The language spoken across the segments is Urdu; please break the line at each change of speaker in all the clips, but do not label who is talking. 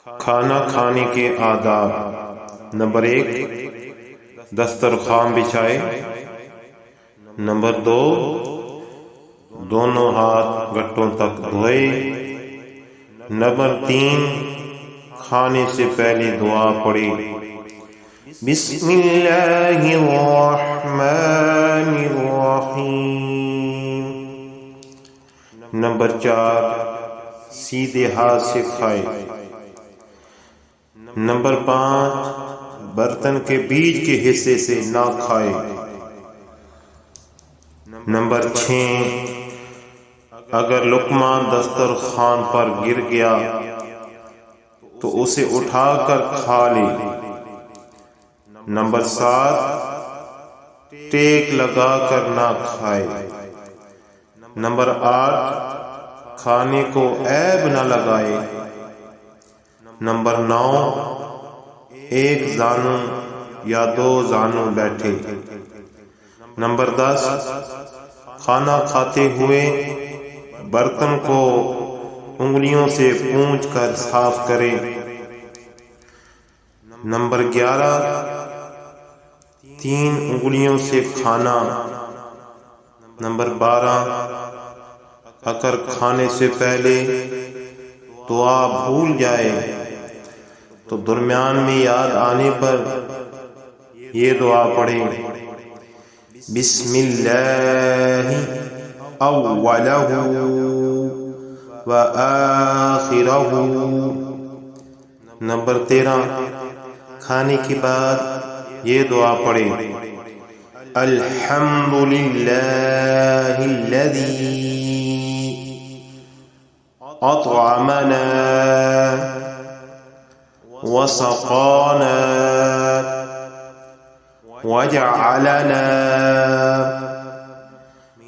کھانا کھانے کے آداب۔ نمبر 1، دسترخوان بچھائے۔ نمبر 2، دونوں ہاتھ گھٹوں تک دھوئے۔ نمبر 3، کھانے سے پہلے دعا پڑھی، بسم اللہ الرحمن الرحیم۔ نمبر 4، سیدھے ہاتھ سے کھائے۔ نمبر 5، برتن کے بیچ کے حصے سے نہ کھائے۔ نمبر 6، اگر لقمہ دسترخوان پر گر گیا تو اسے اٹھا کر کھا لے۔ نمبر 7، ٹیک لگا کر نہ کھائے۔ نمبر 8، کھانے کو عیب نہ لگائے۔ نمبر 9، ایک زانو یا 2 زانو بیٹھے۔ نمبر 10، کھانا کھاتے ہوئے برتن کو انگلیوں سے پونچھ کر صاف کرے۔ نمبر 11، 3 انگلیوں سے کھانا۔ نمبر 12، اگر کھانے سے پہلے دعا بھول جائے تو درمیان میں یاد آنے پر یہ دعا پڑھے، بسم اللہ اولہ و آخرہ۔ نمبر 13، کھانے کے بعد یہ دعا پڑھے، الحمد للہ الذی اطعمنا وسقانا وجعلنا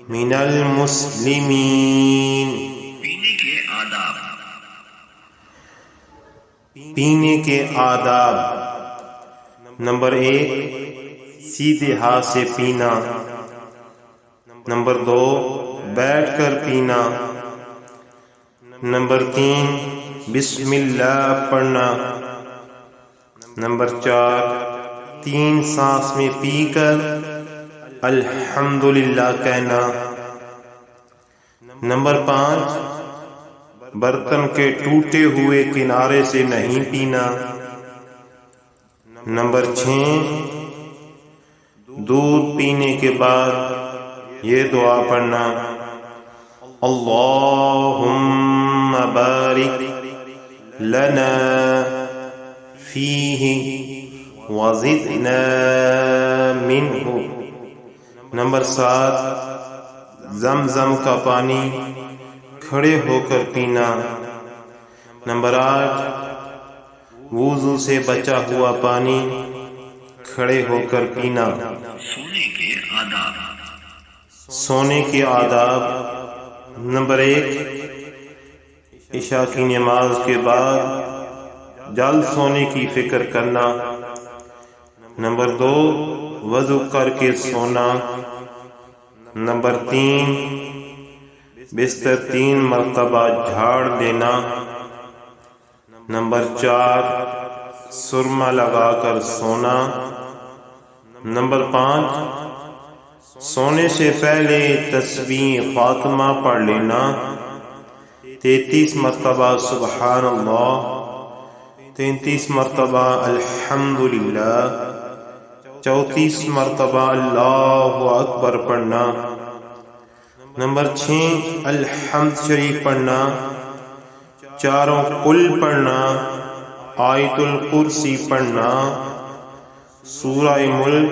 من المسلمین۔ پینے کے آداب۔ نمبر 1، سیدھے ہاتھ سے پینا۔ نمبر 2، بیٹھ کر پینا۔ نمبر 3، بسم اللہ پڑھنا۔ نمبر 4، 3 سانس میں پی کر الحمدللہ کہنا۔ نمبر 5، برتن کے ٹوٹے ہوئے کنارے سے نہیں پینا۔ نمبر 6، دودھ پینے کے بعد یہ دعا پڑھنا، اللہم بارک لنا فیہ وزدنا منہ۔ نمبر 7، زمزم کا پانی کھڑے ہو کر پینا۔ نمبر 8، وضو سے بچا ہوا پانی کھڑے ہو کر پینا۔ سونے کے آداب۔ نمبر 1، عشاء کی نماز کے بعد جلد سونے کی فکر کرنا۔ نمبر 2، وضو کر کے سونا۔ نمبر 3، بستر 3 مرتبہ جھاڑ دینا۔ نمبر 4، سرما لگا کر سونا۔ نمبر 5، سونے سے پہلے تسبیح فاطمہ پڑھ لینا۔ 33 مرتبہ سبحان اللہ، 33 مرتبہ الحمدللہ، 34 مرتبہ اللہ اکبر پڑھنا۔ نمبر 6، الحمد شریف پڑھنا، 4 قل پڑھنا، آیت الکرسی پڑھنا، سورہ ملک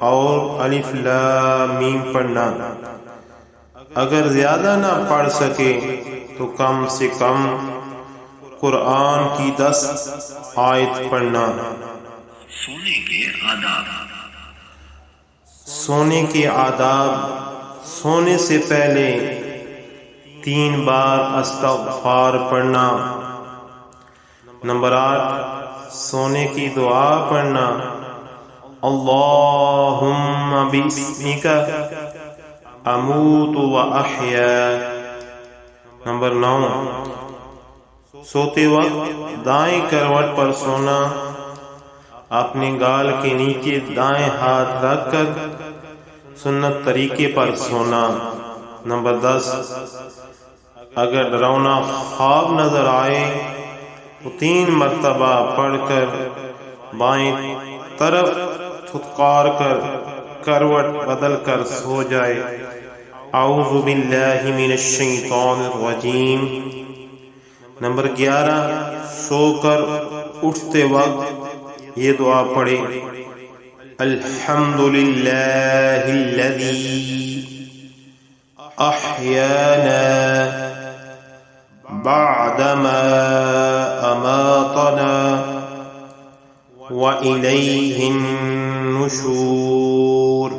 اور الف لام میم پڑھنا۔ اگر زیادہ نہ پڑھ سکے تو کم سے کم قرآن کی 10 آیت پڑھنا۔ سونے کے آداب۔ سونے سے پہلے 3 بار استغفار پڑھنا۔ نمبر 8، سونے کی دعا پڑھنا، اللہم باسمک اموت و احیا۔ نمبر 9، سوتے وقت دائیں کروٹ پر سونا، اپنے گال کے نیچے دائیں ہاتھ رکھ کر سنت طریقے پر سونا۔ نمبر 10، اگر ڈراؤنا خواب نظر آئے تو 3 مرتبہ پڑھ کر بائیں طرف تھتکار کر کروٹ بدل کر سو جائے۔ اعوذ باللہ من الشیطان الرجیم۔ نمبر 11، سو کر اٹھتے وقت یہ دعا پڑھے، الحمدللہ الذی احیانا بعدما اماتنا وإلیہ النشور۔